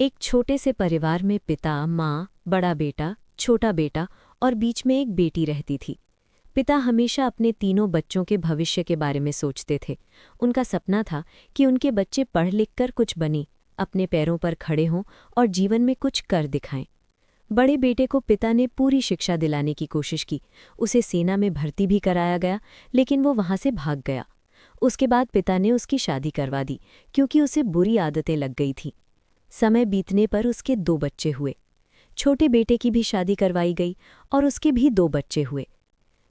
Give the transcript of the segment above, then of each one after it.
एक छोटे से परिवार में पिता, माँ, बड़ा बेटा, छोटा बेटा और बीच में एक बेटी रहती थी। पिता हमेशा अपने तीनों बच्चों के भविष्य के बारे में सोचते थे। उनका सपना था कि उनके बच्चे पढ़ लिख कर कुछ बने, अपने पैरों पर खड़े हों और जीवन में कुछ कर दिखाएं। बड़े बेटे को पिता ने पूरी शिक्षा दिलाने की कोशिश की। उसे सेना में भर्ती भी कराया गया, लेकिन वो वहाँ से भाग गया। उसके बाद पिता ने उसकी शादी करवा दी, क्योंकि उसे बुरी आदतें लग गई थीं। समय बीतने पर उसके 2 बच्चे हुए। छोटे बेटे की भी शादी करवाई गई और उसके भी 2 बच्चे हुए।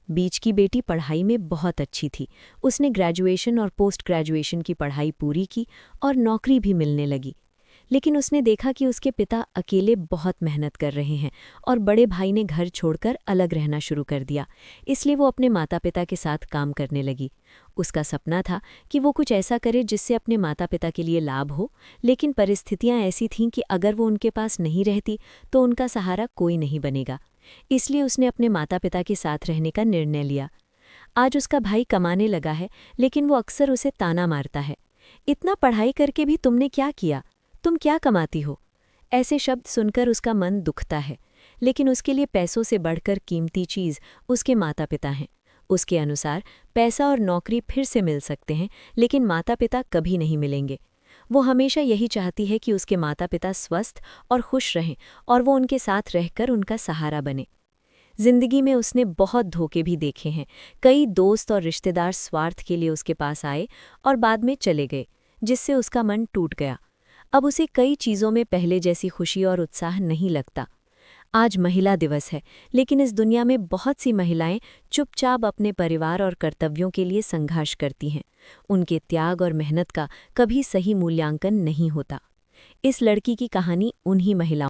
बीच की बेटी पढ़ाई में बहुत अच्छी थी। उसने ग्रेजुएशन और पोस्ट ग्रेजुएशन की पढ़ाई पूरी की और नौकरी भी मिलने लगी। लेकिन उसने देखा कि उसके पिता अकेले बहुत मेहनत कर रहे हैं और बड़े भाई ने घर छोड़कर अलग रहना शुरू कर दिया। इसलिए वो अपने माता पिता के साथ काम करने लगी। उसका सपना था कि वो कुछ ऐसा करे जिससे अपने माता पिता के लिए लाभ हो, लेकिन परिस्थितियां ऐसी थीं कि अगर वो उनके पास नहीं रहती तो उनका सहारा कोई नहीं बनेगा। इसलिए उसने अपने माता पिता के साथ रहने का निर्णय लिया। आज उसका भाई कमाने लगा है, लेकिन वो अक्सर उसे ताना मारता है। इतना पढ़ाई करके भी तुमने क्या किया? तुम क्या कमाती हो? ऐसे शब्द सुनकर उसका मन दुखता है। लेकिन उसके लिए पैसों से बढ़कर कीमती चीज़ उसके माता पिता हैं। उसके अनुसार पैसा और नौकरी फिर से मिल सकते हैं, लेकिन माता पिता कभी नहीं मिलेंगे। वो हमेशा यही चाहती है कि उसके माता पिता स्वस्थ और खुश रहें और वो उनके साथ रहकर उनका सहारा बने। जिंदगी में उसने बहुत धोखे भी देखे हैं। कई दोस्त और रिश्तेदार स्वार्थ के लिए उसके पास आए और बाद में चले गए, जिससे उसका मन टूट गया। अब उसे कई चीज़ों में पहले जैसी खुशी और उत्साह नहीं लगता। आज महिला दिवस है, लेकिन इस दुनिया में बहुत सी महिलाएं चुपचाप अपने परिवार और कर्तव्यों के लिए संघर्ष करती हैं। उनके त्याग और मेहनत का कभी सही मूल्यांकन नहीं होता। इस लड़की की कहानी उन्हीं महिलाओं